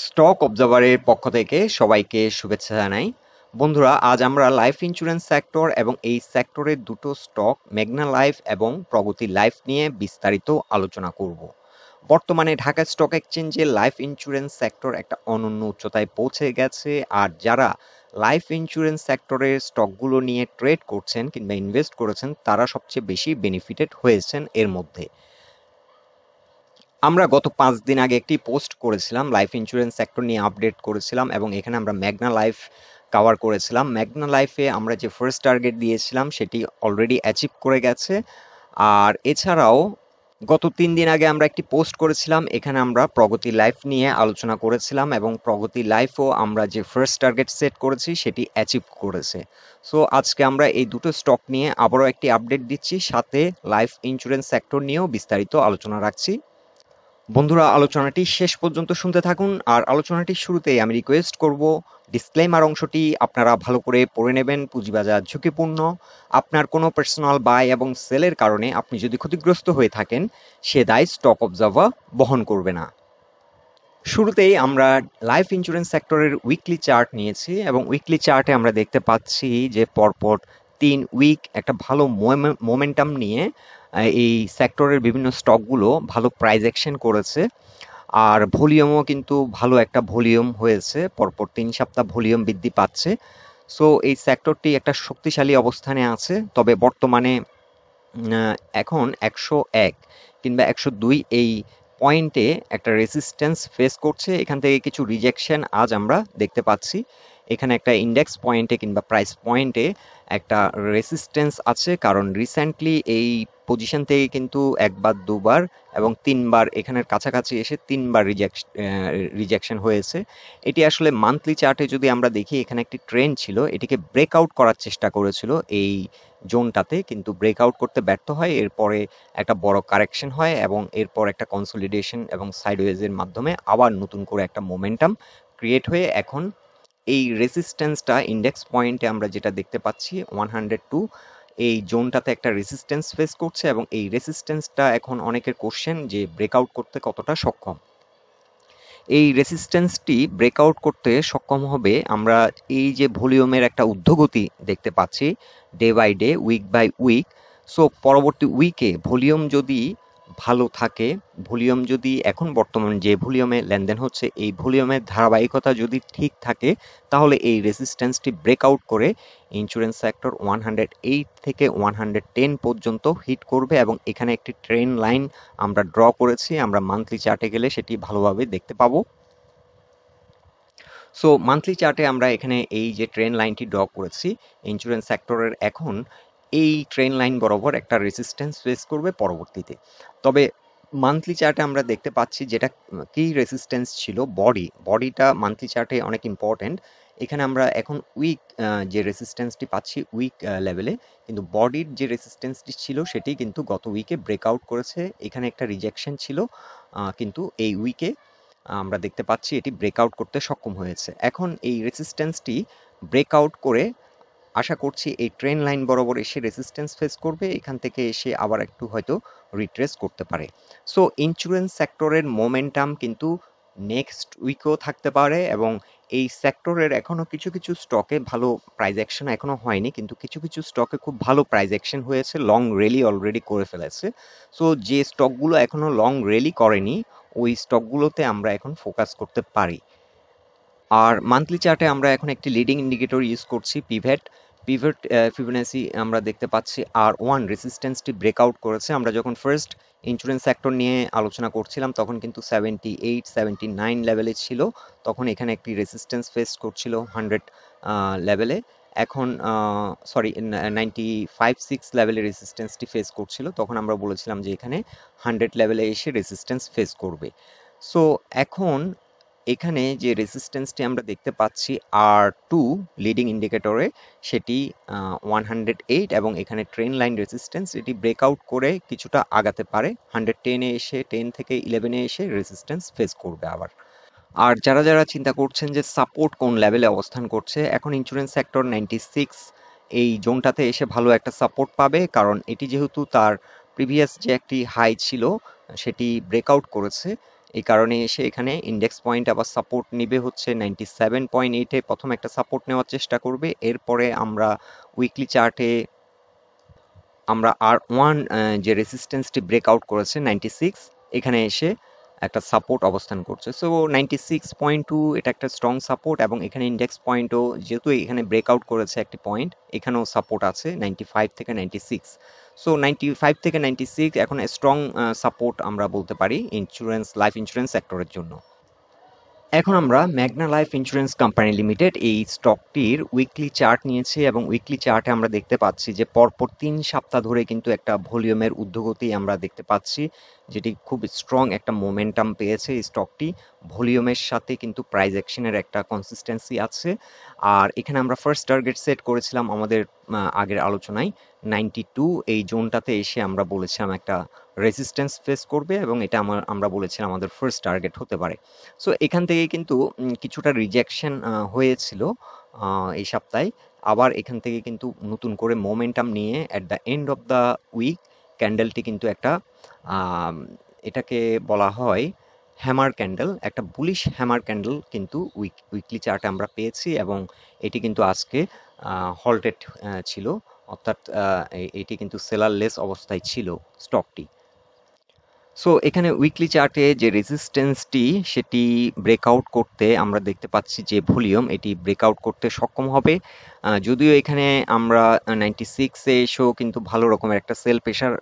Stock অবজারভারের পক্ষ থেকে সবাইকে শুভেচ্ছা জানাই। বন্ধুরা, আজ আমরা লাইফ ইন্স্যুরেন্স সেক্টর এবং এই সেক্টরের দুটো স্টক মেঘনা লাইফ এবং প্রগতি লাইফ নিয়ে বিস্তারিত আলোচনা করব। বর্তমানে ঢাকা স্টক এক্সচেঞ্জে লাইফ ইন্স্যুরেন্স সেক্টর একটা অনন্য উচ্চতায় পৌঁছে গেছে, আর যারা লাইফ ইন্স্যুরেন্স সেক্টরের স্টকগুলো নিয়ে ট্রেড করছেন কিংবা ইনভেস্ট করেছেন তারা সবচেয়ে বেশি বেনিফিটেড হয়েছেন এর মধ্যে। আমরা গত 5 দিন আগে একটি পোস্ট করেছিলাম, লাইফ ইন্স্যুরেন্স সেক্টর নিয়ে আপডেট করেছিলাম এবং এখানে আমরা মেঘনা লাইফ কভার করেছিলাম। মেঘনা লাইফে আমরা যে ফার্স্ট টার্গেট দিয়েছিলাম সেটি অলরেডি অ্যাচিভ করে গেছে। আর এছাড়াও গত 3 দিন আগে আমরা একটি পোস্ট করেছিলাম, এখানে আমরা প্রগতি লাইফ নিয়ে আলোচনা করেছিলাম এবং প্রগতি লাইফও আমরা যে ফার্স্ট টার্গেট সেট করেছি সেটি অ্যাচিভ করেছে। সো আজকে আমরা এই দুটো স্টক নিয়ে আবারও একটি আপডেট দিচ্ছি, সাথে লাইফ ইন্স্যুরেন্স সেক্টর নিয়েও বিস্তারিত আলোচনা রাখছি। বন্ধুরা, আলোচনাটি শেষ পর্যন্ত শুনতে থাকুন। আর আলোচনাটির শুরুতেই আমি রিকোয়েস্ট করব, ডিসক্লেমার অংশটি আপনারা ভালো করে পড়ে নেবেন। পুঁজিবাজার ঝুঁকিপূর্ণ। আপনার কোনো পার্সোনাল বাই এবং সেলের কারণে আপনি যদি ক্ষতিগ্রস্ত হয়ে থাকেন, সে দায় স্টক অবজার্ভার বহন করবে না। শুরুতেই আমরা লাইফ ইন্স্যুরেন্স সেক্টরের উইকলি চার্ট নিয়েছি এবং উইকলি চার্টে আমরা দেখতে পাচ্ছি যে পরপর 3 উইক একটা ভালো মোমেন্টাম নিয়ে এই সেক্টরের বিভিন্ন স্টকগুলো ভালো প্রাইস অ্যাকশন করেছে। আর ভলিউমও কিন্তু ভালো একটা ভলিউম হয়েছে, পরপর 3 সপ্তাহ ভলিউম বৃদ্ধি পাচ্ছে। সো এই সেক্টরটি একটা শক্তিশালী অবস্থানে আছে। তবে বর্তমানে এখন 101 কিংবা 102 এই পয়েন্টে একটা রেজিস্ট্যান্স ফেস করছে। এখান থেকে কিছু রিজেকশন আজ আমরা দেখতে পাচ্ছি। এখানে একটা ইন্ডেক্স পয়েন্টে কিংবা প্রাইস পয়েন্টে একটা রেজিস্ট্যান্স আছে, কারণ রিসেন্টলি এই পজিশন থেকে কিন্তু একবার দুবার এবং তিনবার এখানের কাছাকাছি এসে তিনবার রিজেকশন হয়েছে। এটি আসলে মান্থলি চার্টে যদি আমরা দেখি, এখানে একটি ট্রেন্ড ছিল, এটিকে ব্রেকআউট করার চেষ্টা করেছিল এই জোনটাতে, কিন্তু ব্রেকআউট করতে ব্যর্থ হয়। এরপরে একটা বড় কারেকশন হয় এবং এরপর একটা কনসলিডেশন এবং সাইডওয়েজের মাধ্যমে আবার নতুন করে একটা মোমেন্টাম ক্রিয়েট হয়ে এখন এই রেজিস্ট্যান্সটা ইন্ডেক্স পয়েন্টে আমরা যেটা দেখতে পাচ্ছি 102, এই জোনটাতে একটা রেজিস্ট্যান্স ফেস করছে এবং এই রেজিস্ট্যান্সটা এখন অনেকের কোশ্চেন যে ব্রেকআউট করতে কতটা সক্ষম। এই রেসিস্ট্যান্সটি ব্রেকআউট করতে সক্ষম হবে আমরা এই যে ভলিউমের একটা ঊর্ধ্বগতি দেখতে পাচ্ছি day by day, week by week. So পরবর্তী উইকে ভলিউম যদি ভালো থাকে, ভলিউম যদি এখন বর্তমান যে ভলিউমে লেনদেন হচ্ছে এই ভলিউমের ধারাবাহিকতা যদি ঠিক থাকে, তাহলে এই রেসিস্ট্যান্সটি ব্রেকআউট করে ইন্স্যুরেন্স সেক্টর 108 থেকে 110 পর্যন্ত হিট করবে এবং এখানে একটি ট্রেন লাইন আমরা ড্র করেছি, আমরা মান্থলি চার্টে গেলে সেটি ভালোভাবে দেখতে পাবো। সো মান্থলি চার্টে আমরা এখানে এই যে ট্রেন লাইনটি ড্র করেছি, ইন্স্যুরেন্স সেক্টরের এখন এই ট্রেন লাইন বরাবর একটা রেজিস্ট্যান্স ফেস করবে পরবর্তীতে। তবে মান্থলি চার্টে আমরা দেখতে পাচ্ছি যেটা কি রেজিস্ট্যান্স ছিল, বডিটা মান্থলি চার্টে অনেক ইম্পর্টেন্ট। এখানে আমরা এখন উইক যে রেজিস্ট্যান্সটি পাচ্ছি উইক লেভেলে, কিন্তু বডির যে রেজিস্ট্যান্সটি ছিল সেটি কিন্তু গত উইকে ব্রেকআউট করেছে। এখানে একটা রিজেকশন ছিল, কিন্তু এই উইকে আমরা দেখতে পাচ্ছি এটি ব্রেকআউট করতে সক্ষম হয়েছে। এখন এই রেজিস্ট্যান্সটি ব্রেকআউট করে আশা করছি এই ট্রেন লাইন বরাবর এসে রেজিস্ট্যান্স ফেস করবে, এখান থেকে এসে আবার একটু হয়তো রিট্রেস করতে পারে। সো ইন্স্যুরেন্স সেক্টরের মোমেন্টাম কিন্তু নেক্সট উইকও থাকতে পারে এবং এই সেক্টরের এখনো কিছু কিছু স্টকে ভালো প্রাইস অ্যাকশন এখনো হয়নি, কিন্তু কিছু কিছু স্টকে খুব ভালো প্রাইস অ্যাকশন হয়েছে, লং র্যালি অলরেডি করে ফেলেছে। সো যে স্টকগুলো এখনো লং র্যালি করেনি ওই স্টকগুলোতে আমরা এখন ফোকাস করতে পারি। আর মান্থলি চার্টে আমরা এখন একটি লিডিং ইন্ডিকেটর ইউজ করছি পিভট ফিবোনাসি আমরা দেখতে পাচ্ছি আর ওয়ান রেজিস্ট্যান্সটি ব্রেকআউট করেছে। আমরা যখন ফার্স্ট ইন্স্যুরেন্স সেক্টর নিয়ে আলোচনা করছিলাম তখন কিন্তু 78 79 লেভেলে ছিল, তখন এখানে একটি রেজিস্ট্যান্স ফেস করছিল 100 লেভেলে। এখন 95 6 লেভেলে রেজিস্ট্যান্সটি ফেস করছিল, তখন আমরা বলেছিলাম যে এখানে 100 লেভেলে এসে রেজিস্ট্যান্স ফেস করবে। সো এখন এখানে যে রেজিস্ট্যান্সটি আমরা দেখতে পাচ্ছি R2 লিডিং ইন্ডিকেটরে, সেটি 108 এবং এখানে ট্রেন লাইন রেজিস্ট্যান্স, এটি ব্রেকআউট করে কিছুটা আগাতে পারে 110-এ এসে 10 থেকে 11-এ এসে রেজিস্ট্যান্স ফেস করবে আবার। আর যারা যারা চিন্তা করছেন যে সাপোর্ট কোন লেভেলে অবস্থান করছে, এখন ইন্স্যুরেন্স সেক্টর 96 এই জোনটাতে এসে ভালো একটা সাপোর্ট পাবে, কারণ এটি যেহেতু তার প্রিভিয়াস যে একটি হাই ছিল সেটি ব্রেকআউট করেছে এই কারণে এসে এখানে ইন্ডেক্স পয়েন্ট আবার সাপোর্ট নিবে হচ্ছে 97.8-এ প্রথম একটা সাপোর্ট নেওয়ার চেষ্টা করবে। এরপরে আমরা উইকলি চার্টে আমরা R1 যে রেসিস্ট্যান্সটি ব্রেকআউট করেছে 96, এখানে এসে একটা সাপোর্ট অবস্থান করছে। সো 96.2 এটা একটা স্ট্রং সাপোর্ট, এবং এখানে ইন্ডেক্স পয়েন্টও যেহেতু এখানে ব্রেকআউট করেছে একটি পয়েন্ট, এখানেও সাপোর্ট আছে 95 থেকে 96। সো 95 থেকে 96 এখন স্ট্রং সাপোর্ট আমরা বলতে পারি লাইফ ইন্স্যুরেন্স সেক্টরের জন্য। এখন আমরা মেঘনা লাইফ ইন্স্যুরেন্স কোম্পানি লিমিটেড এই স্টকটির উইকলি চার্ট নিয়েছি, এবং উইকলি চার্টে আমরা দেখতে পাচ্ছি যে পরপর 3 সপ্তাহ ধরে কিন্তু একটা ভলিউমের ঊর্ধ্বগতি আমরা দেখতে পাচ্ছি, যেটি খুব স্ট্রং একটা মোমেন্টাম পেয়েছে এই স্টকটি। ভলিউমের সাথে কিন্তু প্রাইস অ্যাকশনের একটা কনসিস্টেন্সি আছে। আর এখানে আমরা ফার্স্ট টার্গেট সেট করেছিলাম আমাদের আগের আলোচনায় 92, এই জোনটাতে এসে আমরা বলেছিলাম একটা রেজিস্ট্যান্স ফেস করবে, এবং এটা আমরা বলেছিলাম আমাদের ফার্স্ট টার্গেট হতে পারে। সো এখান থেকে কিন্তু কিছুটা রিজেকশন হয়েছিল এই সপ্তাহে। আবার এখান থেকে কিন্তু নতুন করে মোমেন্টাম নিয়ে at the end of the week ক্যান্ডেলটি কিন্তু একটা এটাকে বলা হয় হ্যামার ক্যান্ডেল, একটা বুলিশ হ্যামার ক্যান্ডেল কিন্তু উইকলি চার্টে আমরা পেয়েছি, এবং এটি কিন্তু আজকে হল্টেড ছিল, অর্থাৎ এটি কিন্তু সেলারলেস অবস্থায় ছিল স্টকটি। সো এখানে উইকলি চার্টে যে রেজিস্ট্যান্সটি সেটি ব্রেকআউট করতে আমরা দেখতে পাচ্ছি যে ভলিউম এটি ব্রেকআউট করতে সক্ষম হবে। যদিও এখানে আমরা 96-এ এসেও কিন্তু ভালো রকমের একটা সেল প্রেশার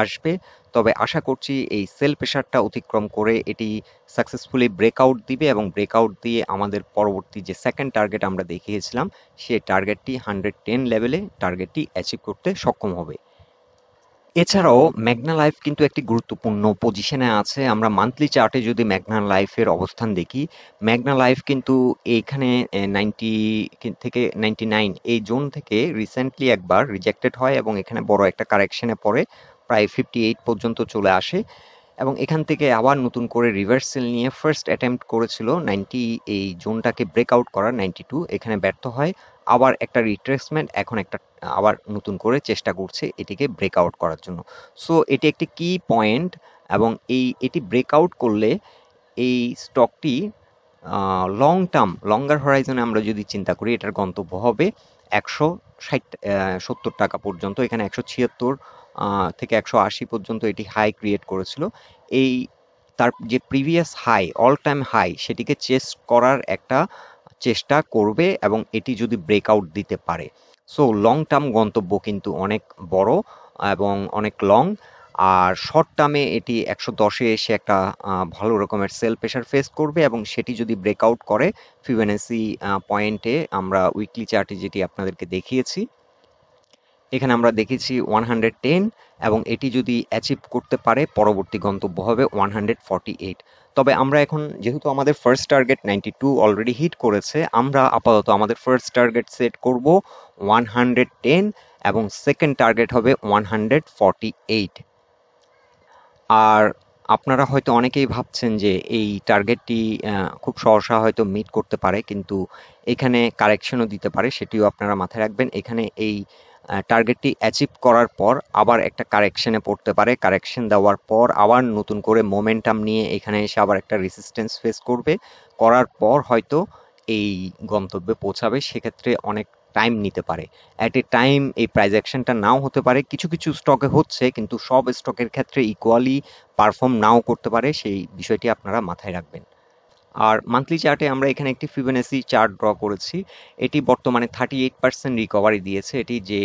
আসবে, তবে আশা করছি এই সেল প্রেশারটা অতিক্রম করে এটি সাকসেসফুলি ব্রেকআউট দিবে, এবং ব্রেকআউট দিয়ে আমাদের পরবর্তী যে সেকেন্ড টার্গেট আমরা দেখিয়েছিলাম সেই টার্গেটটি 110 লেভেলে টার্গেটটি অ্যাচিভ করতে সক্ষম হবে। এছাড়াও মেঘনা লাইফ কিন্তু একটি গুরুত্বপূর্ণ পজিশনে আছে। আমরা মান্থলি চার্টে যদি মেঘনা লাইফের অবস্থান দেখি, মেঘনা লাইফ কিন্তু এইখানে 90 থেকে 99 এই জোন থেকে রিসেন্টলি একবার রিজেক্টেড হয়, এবং এখানে বড় একটা কারেকশনে পড়ে প্রায় 58 পর্যন্ত চলে আসে, এবং এখান থেকে আবার নতুন করে রিভার্সাল নিয়ে ফার্স্ট অ্যাটেম্প্ট করেছিল 90 এই জোনটাকে ব্রেকআউট করার, 92 এখানে ব্যর্থ হয়। আবার একটা রিট্রেসমেন্ট, এখন একটা আবার নতুন করে চেষ্টা করছে এটিকে ব্রেকআউট করার জন্য। সো এটি একটি কি পয়েন্ট, এবং এটি ব্রেকআউট করলে এই স্টকটি লঙ্গার হরাইজনে আমরা যদি চিন্তা করি, এটার গন্তব্য হবে 170 টাকা পর্যন্ত। এখানে 176 থেকে 180 পর্যন্ত এটি হাই ক্রিয়েট করেছিল। এই তার যে previous high, all time high, সেটিকে চেস করার একটা চেষ্টা করবে, এবং এটি যদি ব্রেকআউট দিতে পারে, সো লং টার্ম গন্তব্য কিন্তু অনেক বড় এবং অনেক লং। আর শর্ট টার্মে এটি 110-এ এসে একটা ভালো রকমের সেল প্রেশার ফেস করবে, এবং সেটি যদি ব্রেকআউট করে ফিবোনাচি পয়েন্টে আমরা উইকলি চার্টে যেটি আপনাদেরকে দেখিয়েছি, এখানে আমরা দেখেছি 110, এবং এটি যদি অ্যাচিভ করতে পারে পরবর্তী গন্তব্য হবে 148। তবে আমরা এখন যেহেতু আমাদের ফার্স্ট টার্গেট 92 অলরেডি হিট করেছে, আমরা আপাতত আমাদের ফার্স্ট টার্গেট সেট করব 110, এবং সেকেন্ড টার্গেট হবে 148। আর আপনারা হয়তো অনেকেই ভাবছেন যে এই টার্গেটটি খুব সহসা হয়তো মিট করতে পারে, কিন্তু এখানে কারেকশনও দিতে পারে, সেটিও আপনারা মাথায় রাখবেন। এখানে এই টার্গেটটি অ্যাচিভ করার পর আবার একটা কারেকশনে পড়তে পারে, কারেকশন দেওয়ার পর আবার নতুন করে মোমেন্টাম নিয়ে এখানে এসে আবার একটা রেসিস্ট্যান্স ফেস করবে, করার পর হয়তো এই গন্তব্যে পৌঁছাবে। সেক্ষেত্রে অনেক টাইম নিতে পারে, অ্যাট এ টাইম এই প্রাইস অ্যাকশনটা নাও হতে পারে, কিছু কিছু স্টকে হচ্ছে, কিন্তু সব স্টকের ক্ষেত্রে ইকুয়ালি পারফর্ম নাও করতে পারে, সেই বিষয়টি আপনারা মাথায় রাখবেন। আর মান্থলি চার্টে আমরা এখানে একটি ফিবোনাচি চার্ট ড্র করেছি। এটি বর্তমানে 38% রিকভারি দিয়েছে। এটি যে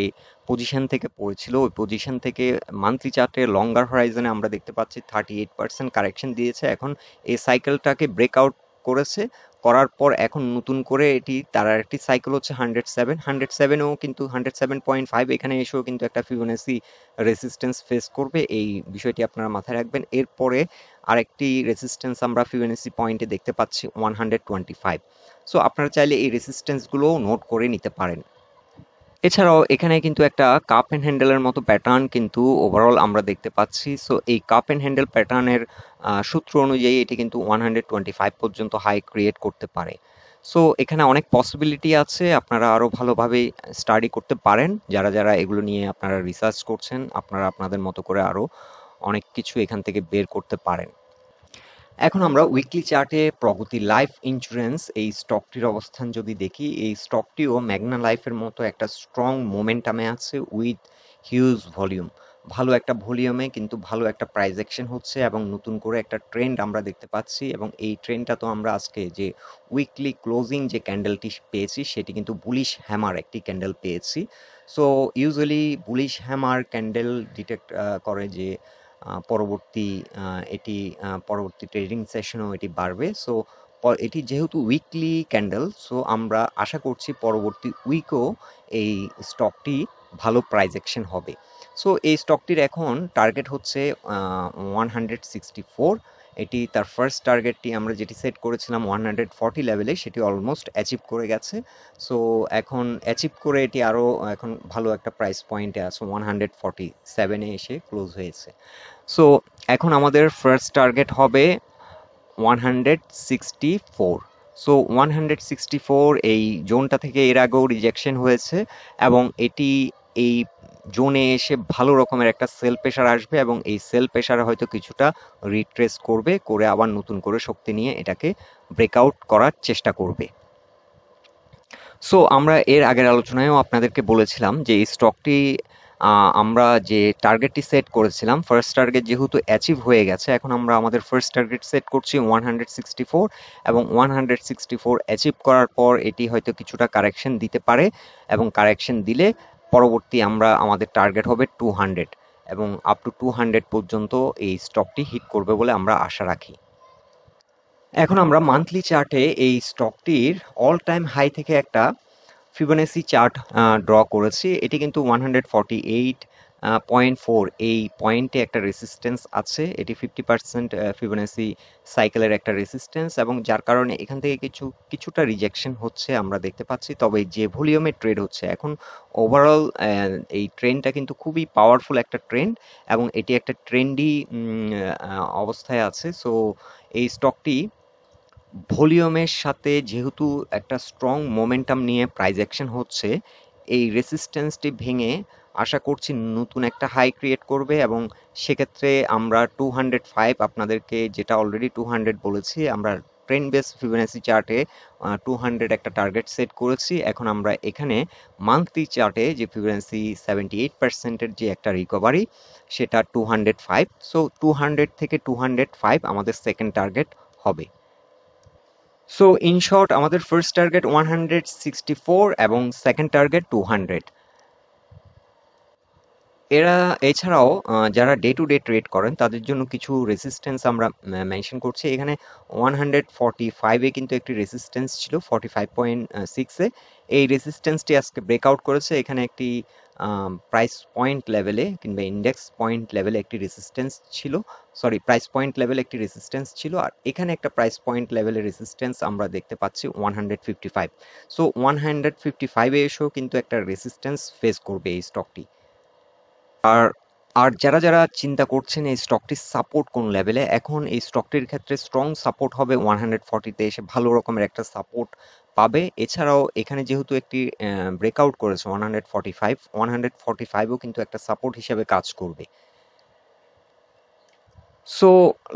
পজিশন থেকে পড়েছিল ওই পজিশন থেকে মান্থলি চার্টে লঙ্গার হরাইজনে আমরা দেখতে পাচ্ছি 38% কারেকশন দিয়েছে। এখন এই সাইকেলটাকে ব্রেকআউট করেছে, করার পর এখন নতুন করে এটি তার একটি সাইকেল হচ্ছে 107-107-ও কিন্তু 107.5 এখানে এসেও কিন্তু একটা ফিবোনাচি রেসিস্ট্যান্স ফেস করবে, এই বিষয়টি আপনারা মাথায় রাখবেন। এরপরে আরেকটি রেসিস্ট্যান্স আমরা ফিবোনাচি পয়েন্টে দেখতে পাচ্ছি 125। সো আপনারা চাইলে এই রেসিস্ট্যান্সগুলোও নোট করে নিতে পারেন। এছাড়াও এখানে কিন্তু একটা কাপ অ্যান্ড হ্যান্ডেলের মতো প্যাটার্ন কিন্তু ওভারঅল আমরা দেখতে পাচ্ছি। সো এই কাপ অ্যান্ড হ্যান্ডেল প্যাটার্নের সূত্র অনুযায়ী এটি কিন্তু 125 পর্যন্ত হাই ক্রিয়েট করতে পারে। সো এখানে অনেক পসিবিলিটি আছে, আপনারা আরও ভালোভাবে স্টাডি করতে পারেন। যারা যারা এগুলো নিয়ে আপনারা রিসার্চ করছেন, আপনারা আপনাদের মতো করে আরও অনেক কিছু এখান থেকে বের করতে পারেন। এখন আমরা উইকলি চার্টে প্রগতি লাইফ ইন্স্যুরেন্স এই স্টকটির অবস্থান যদি দেখি, এই স্টকটিও ম্যাগনা লাইফের মতো একটা স্ট্রং মোমেন্টামে আছে উইথ হিউজ ভলিউম। ভালো একটা ভলিউমে কিন্তু ভালো একটা প্রাইস অ্যাকশন হচ্ছে এবং নতুন করে একটা ট্রেন্ড আমরা দেখতে পাচ্ছি, এবং এই ট্রেন্ডটা তো আমরা আজকে যে উইকলি ক্লোজিং যে ক্যান্ডেলটি পেয়েছি সেটি কিন্তু বুলিশ হ্যামার একটি ক্যান্ডেল পেয়েছি। So usually bullish hammer candle detect করে যে পরবর্তী এটি পরবর্তী ট্রেডিং সেশনেও এটি বাড়বে। সো এটি যেহেতু উইকলি ক্যান্ডেল, সো আমরা আশা করছি পরবর্তী উইকও এই স্টকটি ভালো প্রাইস অ্যাকশন হবে। সো এই স্টকটির এখন টার্গেট হচ্ছে 164। এটি তার ফার্স্ট টার্গেটটি আমরা যেটি সেট করেছিলাম 140 লেভেলে, সেটি অলমোস্ট অ্যাচিভ করে গেছে। সো এখন অ্যাচিভ করে এটি আরও এখন ভালো একটা প্রাইস পয়েন্টে আছে, 147-এ এসে ক্লোজ হয়েছে। সো এখন আমাদের ফার্স্ট টার্গেট হবে 164। সো 164 এই জোনটা থেকে এর আগেও রিজেকশন হয়েছে, এবং এটি এই জোনে এসে ভালো রকমের একটা সেল প্রেশার আসবে, এবং এই সেল প্রেশারে হয়তো কিছুটা রিট্রেস করবে, করে আবার নতুন করে শক্তি নিয়ে এটাকে ব্রেকআউট করার চেষ্টা করবে। সো আমরা এর আগের আলোচনায়ও আপনাদেরকে বলেছিলাম যে এই স্টকটি আমরা যে টার্গেটটি সেট করেছিলাম, ফার্স্ট টার্গেট যেহেতু অ্যাচিভ হয়ে গেছে, এখন আমরা আমাদের ফার্স্ট টার্গেট সেট করছি 164, এবং 164 অ্যাচিভ করার পর এটি হয়তো কিছুটা কারেকশন দিতে পারে, এবং কারেকশন দিলে পরবর্তী আমরা আমাদের টার্গেট হবে 200, এবং আপ টু 200 পর্যন্ত এই স্টকটি হিট করবে বলে আমরা আশা রাখি। এখন আমরা মান্থলি চার্টে এই স্টকটির অল টাইম হাই থেকে একটা ফিবোনাসি চার্ট ড্র করেছি। এটি কিন্তু 148.4 এই পয়েন্টে একটা রেসিস্টেন্স আছে, এটি 50% ফিবোনাসি সাইকেলের একটা রেসিস্টেন্স, এবং যার কারণে এখান থেকে কিছুটা রিজেকশন হচ্ছে আমরা দেখতে পাচ্ছি। তবে যে ভলিউমে ট্রেড হচ্ছে এখন, ওভারঅল এই ট্রেন্ডটা কিন্তু খুবই পাওয়ারফুল একটা ট্রেন্ড, এবং এটি একটা ট্রেন্ডি অবস্থায় আছে। সো এই স্টকটি ভলিউমের সাথে যেহেতু একটা স্ট্রং মোমেন্টাম নিয়ে প্রাইস অ্যাকশন হচ্ছে, এই রেসিস্ট্যান্সটি ভেঙে আশা করছি নতুন একটা হাই ক্রিয়েট করবে, এবং সেক্ষেত্রে আমরা 205 আপনাদেরকে যেটা অলরেডি 200 বলেছি, আমরা ট্রেন্ড বেস ফিবোনাসি চার্টে 200 একটা টার্গেট সেট করেছি। এখন আমরা এখানে মান্থলি চার্টে যে ফিবোনাসি 78%-এর যে একটা রিকভারি, সেটা 205। সো 200 থেকে 205 আমাদের সেকেন্ড টার্গেট হবে। সো ইন শর্ট, আমাদের ফার্স্ট টার্গেট 164 এবং সেকেন্ড টার্গেট 200। এছাড়াও যারা ডে টু ডে ট্রেড করেন তাদের জন্য কিছু রেসিস্ট্যান্স আমরা মেনশন করছি এখানে। 145-এ কিন্তু একটি রেসিস্ট্যান্স ছিল, 45.6-এ এই রেসিস্ট্যান্সটি আজকে ব্রেকআউট করেছে। এখানে একটি প্রাইস পয়েন্ট লেভেলে কিংবা ইন্ডেক্স পয়েন্ট লেভেলে একটি রেসিস্ট্যান্স ছিল, সরি প্রাইস পয়েন্ট লেভেলে একটি রেসিস্ট্যান্স ছিল, আর এখানে একটা প্রাইস পয়েন্ট লেভেলের রেসিস্ট্যান্স আমরা দেখতে পাচ্ছি 155। সো 155-এ এসেও কিন্তু একটা রেসিস্ট্যান্স ফেস করবে এই স্টকটি। আর আর যারা যারা চিন্তা করছেন এই স্টকটির সাপোর্ট কোন লেভেলে, এখন এই স্টকটির ক্ষেত্রে স্ট্রং সাপোর্ট হবে 140-তে এসে ভালো রকমের একটা সাপোর্ট পাবে। এছাড়াও এখানে যেহেতু একটি ব্রেকআউট করেছে 145, 145ও কিন্তু একটা সাপোর্ট হিসেবে কাজ করবে। সো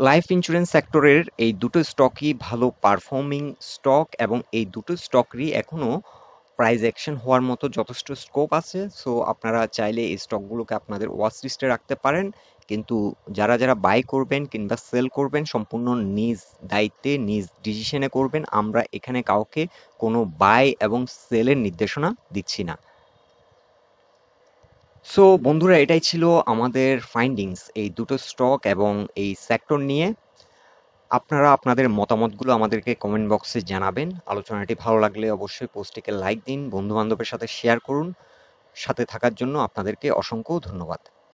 লাইফ ইন্স্যুরেন্স সেক্টরের এই দুটো স্টকই ভালো পারফর্মিং স্টক, এবং এই দুটো স্টকেরই এখনো প্রাইস অ্যাকশন হওয়ার মতো যথেষ্ট স্কোপ আছে। সো আপনারা চাইলে এই স্টকগুলোকে আপনাদের ওয়াচ লিস্টে রাখতে পারেন, কিন্তু যারা যারা বাই করবেন কিংবা সেল করবেন সম্পূর্ণ নিজ দায়িত্বে নিজ ডিসিশনে করবেন। আমরা এখানে কাউকে কোনো বাই এবং সেলের নির্দেশনা দিচ্ছি না। সো বন্ধুরা, এটাই ছিল আমাদের ফাইন্ডিংস এই দুটো স্টক এবং এই সেক্টর নিয়ে। আপনারা আপনাদের মতামতগুলো আমাদেরকে কমেন্ট বক্সে জানাবেন। আলোচনাটি ভালো লাগলে অবশ্যই পোস্টটিকে লাইক দিন, বন্ধু বান্ধবের সাথে শেয়ার করুন। সাথে থাকার জন্য আপনাদেরকে অসংখ্য ধন্যবাদ।